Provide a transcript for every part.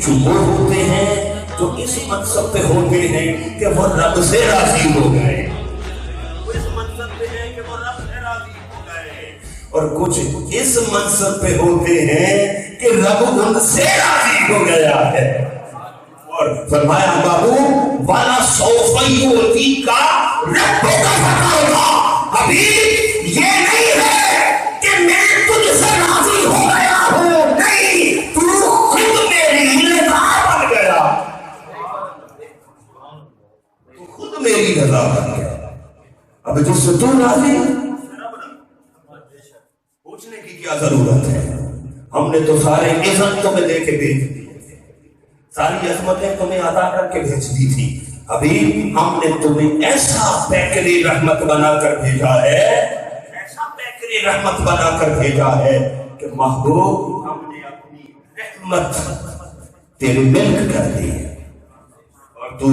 وہ ہوتے ہیں جو اس منصب پہ ہوتے ہیں کہ وہ رب سے راضی ہو گئے، اس منصب پہ ہیں کہ وہ رب سے راضی ہو گئے، اور کچھ اس منصب پہ ہوتے ہیں کہ رب ان سے راضی ہو گیا ہے۔ اور فرمایا بابو والا سوف یعطیک ربک فترضی، ابھی یہ نہیں ہے کہ میں تجھ سے راضی ہو گیا ہوں، نہیں، تو خود میری رضا بن گیا، تو خود میری رضا بن گیا۔ اب جس سے تو راضی پوچھنے کی کیا ضرورت ہے؟ ہم نے تو سارے عزت تمہیں دے کے بھیج دی، ساری عظمتیں تمہیں عطا کر کے بھیج دی تھی، ابھی ہم نے تمہیں ایسا پیکری رحمت بنا کر بھیجا ہے، ایسا پیکری رحمت بنا کر بھیجا ہے کہ محبوب ہم نے اپنی رحمت تیرے ملک کر دی ہے، اور تو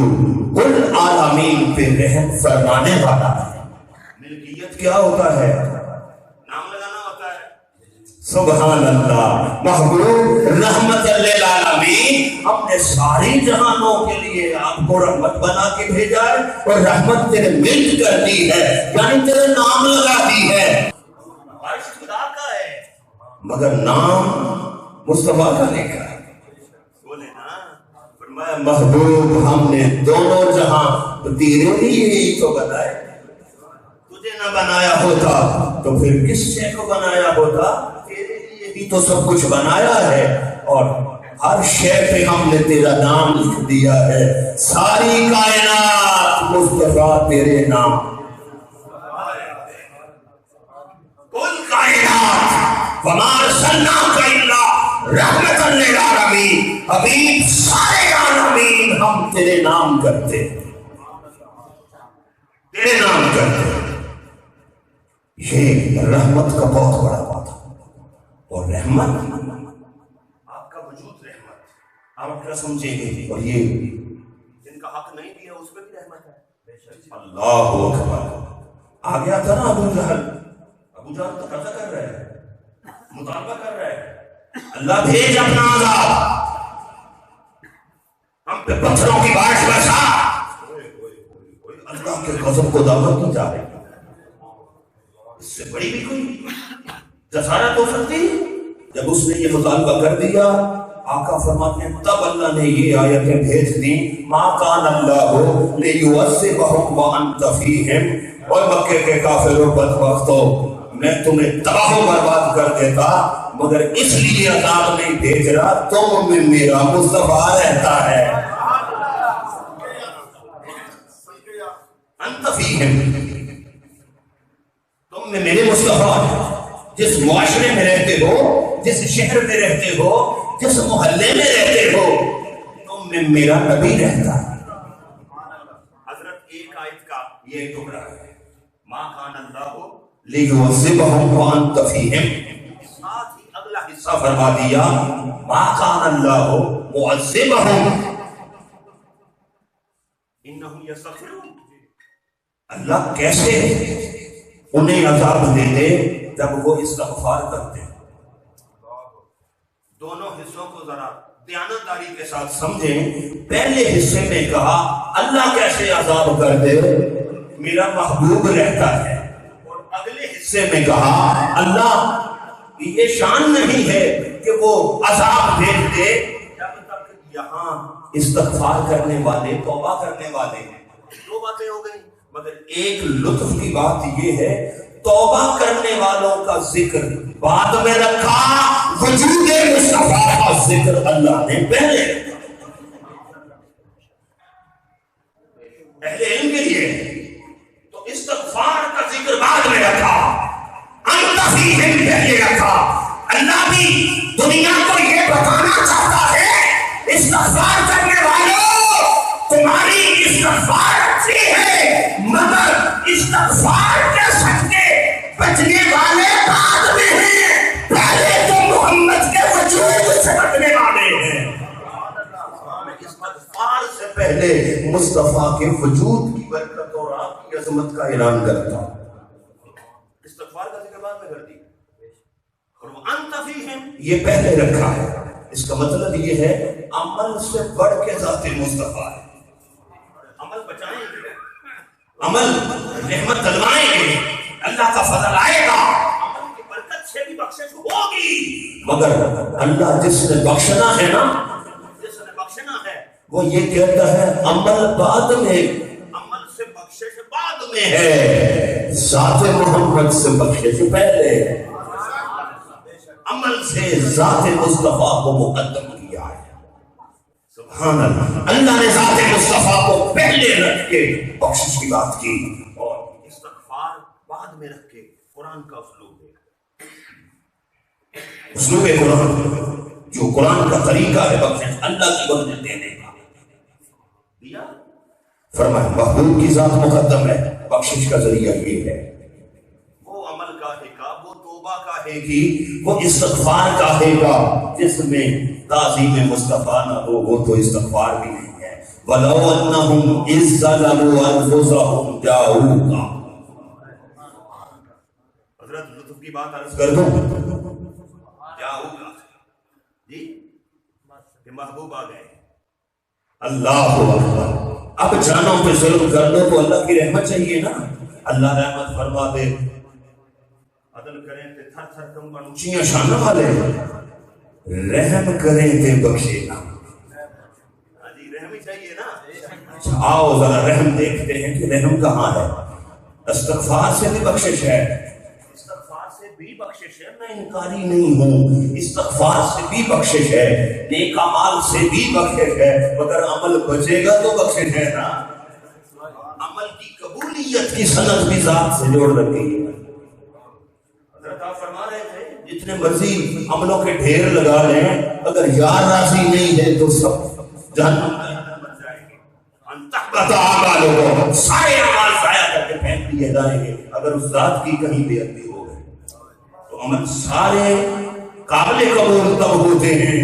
کل عالمین پہ رحم فرمانے والا ہے۔ ملکیت کیا ہوتا ہے؟ نام لگانا ہوتا ہے۔ سبحان اللہ، محبوب رحمت للعالمین، ہم نے ساری جہانوں کے لیے آپ کو رحمت بنا کے بھیجا ہے، اور رحمت تیرے ملک کر دی ہے، یعنی تیرے نام لگا دی ہے۔ عرش خدا کا ہے مگر نام مصطفیٰ کا لکھا ہے، بولے نا، فرمایا محبوب ہم نے دونوں جہاں تیرے لیے ہی تو بنائے، تجھے نہ بنایا ہوتا تو پھر کس شے کو بنایا ہوتا؟ تیرے لیے ہی تو سب کچھ بنایا ہے، اور ہر شے پہ ہم نے تیرا نام لکھ دیا ہے، ساری کائنات مصطفیٰ تیرے نام، کل کائنات وما ارسلناک الا رحمۃ للعالمین، حبیب سارے عالمین ہم تیرے نام کرتے، تیرے نام کرتے۔ یہ رحمت کا بہت بڑا بات ہے، اور رحمت آپ کا وجود رحمت آپ کیا سمجھیں گے، اور یہ جن کا حق نہیں دیا اس پہ بھی رحمت ہے۔ اللہ اکبر، آ گیا تھا نا ابو جہل تقاضا کر رہا ہے، مطالبہ کر رہا ہے، اللہ بھیج اپنا عذاب، ہم پہ پتھروں کی بارش برسا، اللہ کے غضب کو دعوت نہیں جا رہی، اس سے بڑی بھی کوئی جسارت ہو سکتی؟ جب اس نے یہ مطالبہ کر دیا، آقا فرماتے ہیں تب اللہ نے یہ آیتیں بھیج دی، ما کان اللہ لیعذبہم وانت فیہم، اور مکے کے کافروں بدبختوں، میں تمہیں تباہ و برباد کر دیتا مگر اس لیے عذاب نہیں بھیج رہا، تم میں میرا مصطفیٰ رہتا ہے، انت فیہم، تم میں میرے مصطفیٰ ہیں، جس معاشرے میں رہتے ہو، جس شہر میں رہتے ہو، جس محلے میں رہتے ہو، تم میں میرا نبی رہتا ہے۔ حضرت ایک آیت کا یہ ٹکڑا ہے، ما کان اللہ لیعذبہم وانت فیہم، ساتھ ہی اگلا حصہ فرما دیا، ما کان اللہ معذبہم انہم یستغفرون، اللہ کیسے انہیں عذاب دیتے جب وہ استغفار کرتے ہیں۔ دونوں حصوں کو ذرا دیانتداری کے ساتھ سمجھیں۔ پہلے حصے میں کہا اللہ کیسے عذاب کر دے، میرا محبوب رہتا ہے، اور اگلے حصے میں کہا اللہ یہ شان نہیں ہے کہ وہ عذاب بھیج دے جب تک یہاں استغفار کرنے والے، توبہ کرنے والے ہیں۔ دو باتیں ہو گئی، مگر ایک لطف کی بات یہ ہے توبہ کرنے والوں کا ذکر بعد میں رکھا، وجود مصطفیٰ کا ذکر اللہ نے پہلے رکھا۔ اہل علم کے لیے تو استغفار کا ذکر بعد میں رکھا، انت فیہم پہلے رکھا۔ اللہ بھی دنیا کو یہ بتانا چاہتا ہے استغفار کرنے والوں تمہاری استغفار اچھی ہے، مگر استغفار کے صدقے بچنے والے بعد میں ہیں، پہلے تو محمد کے وجود سے بچنے والے ہیں۔ استغفار سے پہلے مصطفیٰ کے وجود کی برکت اور آپ کی عظمت کا اعلان کرتا ہوں۔ استغفار کا ذکر بعد میں کر دی، اور وہ انت فیہم یہ پہلے رکھا ہے۔ اس کا مطلب یہ ہے عمل سے بڑھ کے ذات مصطفیٰ ہے. عمل بچائیں گے, عمل رحمت دلوائیں گے, اللہ کا فضل آئے گا, عمل کی برکت سے بھی بخشش ہوگی. مگر اللہ جس نے بخشنا ہے نا, جس نے بخشنا ہے وہ یہ کہتا ہے عمل بعد میں, عمل سے بخشش بعد میں ہے, ذات محمد سے بخشش پہلے. عمل سے ذات مصطفیٰ کو مقدم کیا ہے. سبحان اللہ, اللہ نے ذات مصطفیٰ کو پہلے رکھ کے بخشش کی بات کی اور استغفار بعد میں رکھ کے. قرآن کا اسلوب ہے, اسلوب قرآن جو قرآن کا طریقہ ہے بخشش اللہ کی بخشش دینے کا دیا. فرمایا محبوب کی ذات مقدم ہے, بخشش کا ذریعہ یہ ہے. وہ عمل کاہے گا, وہ توبہ کاہے گی, وہ استغفار کاہے گا جس میں تعظیم مصطفیٰ نہ ہو, وہ تو استغفار بھی نہیں ہے. وَلَوْ أَنَّهُمْ إِذْ ظَلَمُوا أَنفُسَهُمْ جَاءُوكَ. حضرت لطف کی بات عرض کر دوں, جاؤگا جی کہ محبوب آ گئے. اللہ اکبر. اب جانوں پہ ظلم کر دو تو اللہ کی رحمت چاہیے نا, اللہ رحمت فرما دے. عدل کریں تے تھر تھر کم اونچیاں شانوں والے, رحم کریں تے بخشے نا. جی رحم ہی چاہیے نا. آؤ ذرا رحم دیکھتے ہیں کہ رحم کہاں ہے. استغفار سے بھی بخشش ہے, استغفار سے بھی بخشش ہے, میں انکاری نہیں ہوں. استغفار سے بھی بخشش ہے, نیک اعمال سے بھی بخشش ہے, مگر عمل بچے گا تو بخشش ہے نا. عمل کی قبولیت کی سند بھی ذات سے جوڑ رکھی ہے. حضرت آپ فرما رہے تھے جتنے مرضی عملوں کے ڈھیر لگا لیں, اگر یار راضی نہیں ہے تو سب جہنم بن جائیں گے. انتقبت اعمالکم, سارے اعمال ضائع کر کے پھینک دیے جائیں گے اگر اس ذات کی کہیں بے ادبی ہو گئے. تو عمل سارے قابل قبول تب ہوتے ہیں,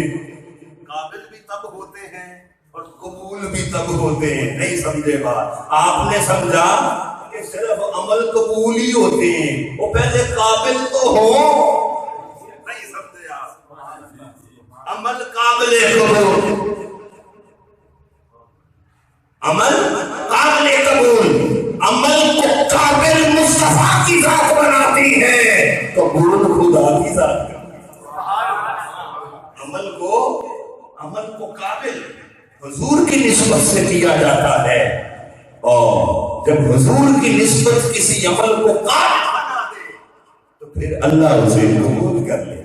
قابل بھی تب ہوتے ہیں اور قبول بھی تب ہوتے ہیں. نہیں سمجھے بات, آپ نے سمجھا کہ صرف عمل قبول ہی ہوتے ہیں, وہ پہلے قابل تو ہو. نہیں سمجھے آپ, عمل قابل قبول, عمل قابل قبول, عمل کو قابل مصطفیٰ کی ذات بناتی ہے, قبول خدا کی ذات. عمل کو قابل حضور کی نسبت سے کیا جاتا ہے, اور جب حضور کی نسبت کسی عمل کو قابل بنا دے تو پھر اللہ اسے قبول کر لے.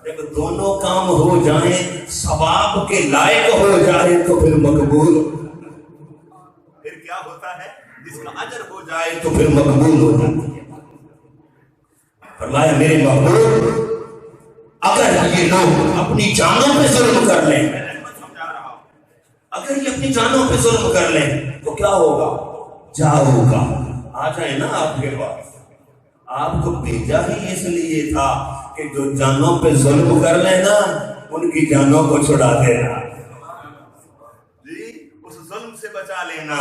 جب دونوں کام ہو جائیں, ثواب کے لائق ہو جائے تو پھر مقبول. پھر کیا ہوتا ہے, جس کا اجر ہو جائے تو پھر مقبول ہو جاتی ہے. فرمایا میرے محبوب اگر یہ لوگ اپنی جانوں پہ ظلم کر لیں, اگر یہ اپنی جانوں پہ ظلم کر لیں تو کیا ہوگا, جاؤ گا. آ جائیں نا آپ کے پاس, آپ کو بھیجا ہی اس لیے تھا کہ جو جانوں پہ ظلم کر لینا ان کی جانوں کو چھڑا دینا جی, اس ظلم سے بچا لینا,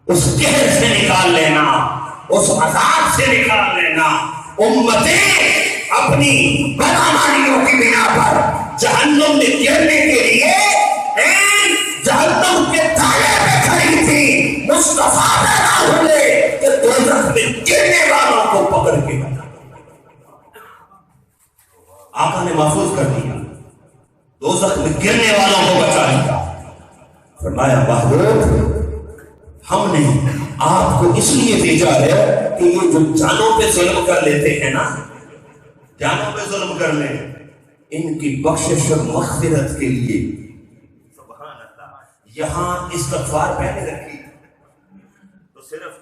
اس قہر سے نکال لینا, اس عذاب سے نکال لینا. امتیں اپنی بدعمالیوں کی بنا پر جہنم میں گرنے کے لیے جہنم کے تالے پہ کھڑی تھی, مصطفیٰ پیدا ہوئے کہ دوزخ میں گرنے والوں کو پکڑ کے آقا نے محفوظ کر دیا, دوزخ میں گرنے والوں کو بچا لیا. فرمایا محبوب ہم نے آپ کو اس لیے بھیجا ہے کہ یہ جو جانوں پہ ظلم کر لیتے ہیں نا, جانوں پہ ظلم کر لیں, ان کی بخشش اور مغفرت کے لیے سبحان اللہ یہاں استغفار پہلے رکھی. تو صرف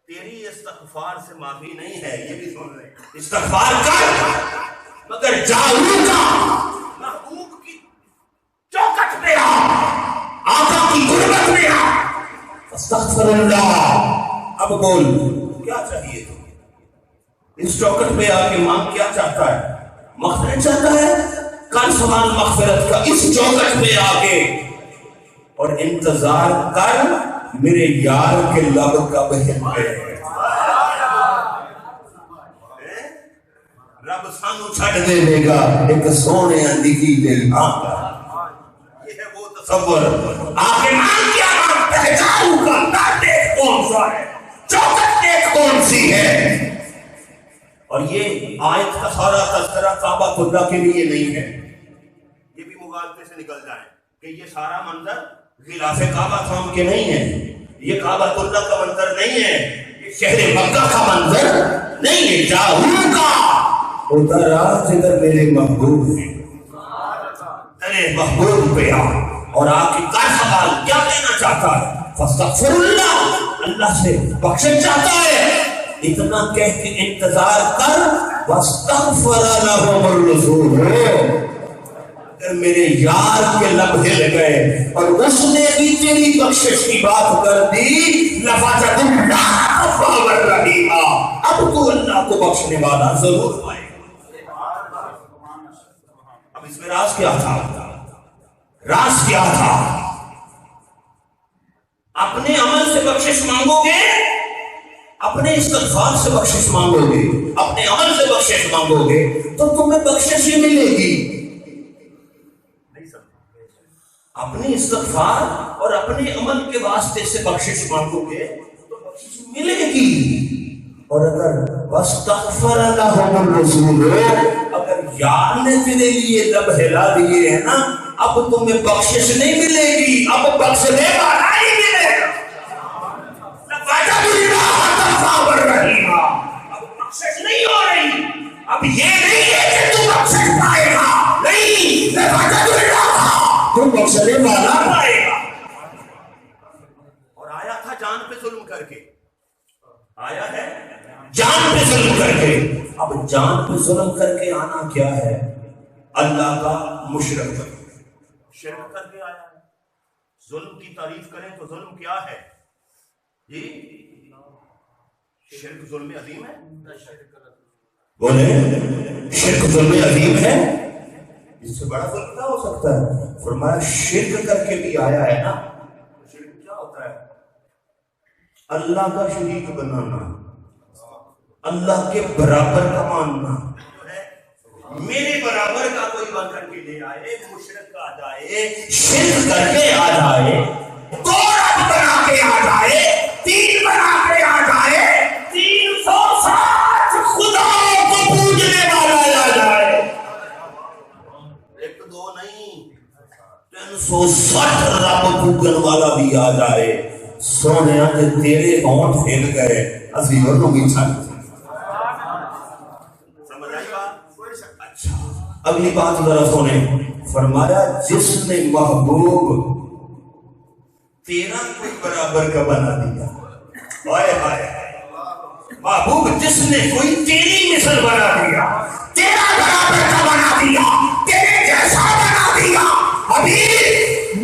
تیری استغفار سے معافی نہیں ہے, یہ بھی سن لیں, استغفار کر مگر جاؤ کا محبوب کی چوکٹ پہ آ, آقا کی غربت میں آ, استغفر اللہ. اب بول کیا چاہیے تمہیں, اس چوکٹ پہ آ کے مانگ کیا چاہتا ہے, مغفرت چاہتا ہے, کل سوال مغفرت کا اس چوکٹ پہ آ کے, اور انتظار کر میرے یار کے لب کا بہن پہ, رب سانو چھڈ دے گا ایک سونے نگی دے ہاں یہ ہے وہ تصور آسمان کیا مانگتا ہے جاؤ کا تاتے کون سا ہے چوکٹ ایک کون سی ہے اور یہ آیت کا سارا تذکرہ کعبہ اللہ کے لیے نہیں ہے یہ بھی مغالطے سے نکل جائیں کہ یہ سارا منظر غلاف کعبہ تھام کے نہیں ہے یہ کعبہ اللہ کا منظر نہیں ہے یہ شہر مکہ کا منظر نہیں ہے جاؤ کا ادھر آ جدھر میرے محبوب ہیں تیرے محبوب پہ آ اور آپ کی کا سوال کیا کہنا چاہتا ہے فاستغفر اللہ اللہ سے بخشش چاہتا ہے اتنا کہہ کے انتظار کر واستغفر لهم الرسول اگر میرے یار کے لب ہل گئے اور اس نے بھی تیری بخشش کی بات کر دی لفظت اللہ غفور رحیم اب تو اللہ کو بخشنے والا ضرور پائے اب اس میں راز کیا تھا راز کیا تھا اپنے عمل سے بخشش مانگو گے اپنے استغفار سے بخشش مانگو گے اپنے عمل سے بخشش مانگو گے تو تمہیں بخشش ہی ملے گی اپنی استغفار اور اپنے عمل کے واسطے سے بخشش مانگو گے تو بخشش ملے گی اور اگر واستغفر لهم الرسول اگر یار نے تیرے لیے لب ہلا دیے ہیں نا اب تمہیں بخشش نہیں ملے گی اب بخشنے والا ہی ملے گا اب بخشش نہیں ہو رہی اب یہ نہیں ہے کہ تو بخشش پائے گا نہیں تو بخشنے والا پائے گا اور آیا تھا جان پہ ظلم کر کے آیا ہے جان پہ ظلم کر کے اب جان پہ ظلم کر کے آنا کیا ہے اللہ کا مشرک شرک کر کے آیا ہے ظلم کی تعریف کریں تو ظلم کیا ہے جی شرک ظلم عظیم ہے بولے شرک ظلم عظیم ہے اس سے بڑا ظلم کیا ہو سکتا ہے فرمایا شرک کر کے بھی آیا ہے نا شرک کیا ہوتا ہے اللہ کا شریک بنانا اللہ کے برابر کا ماننا میرے برابر کا کوئی بن کر کے لے آئے مشرک آ جائے شرک کر کے آ جائے دو رب بنا کے آ جائے تین بنا کے آ جائے 360 خدا کو پوجنے والا آ جائے ایک دو نہیں 360 رب پوجن والا بھی آ جائے سونے آج تیرے ہونٹ ہل گئے اسی اور بھی چھاڑ اگلی بات ذرا سونے فرمایا جس نے محبوب تیرا کوئی برابر کا بنا دیا ہائے ہائے محبوب جس نے کوئی تیری مثل بنا دیا تیرا برابر کا بنا دیا تیرے جیسا بنا دیا ابھی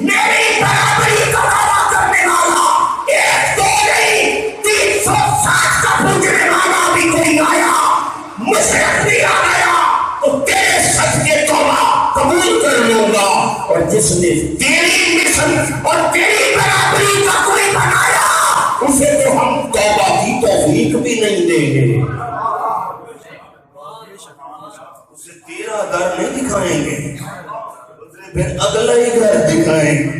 میری برابری کا دعویٰ کرنے والا ایک دو نہیں 360 کا پوجنے والا بھی کوئی آیا مشرک بھی آ گیا تو تیرے سچ کے توبہ قبول کر لوں گا اور جس نے تیری مثل اور تیری برابری کا کوئی بنایا اسے تو ہم توبہ کی توفیق بھی نہیں دیں گے اسے تیرا گھر نہیں دکھائیں گے اسے پھر اگلا ہی گھر دکھائیں گے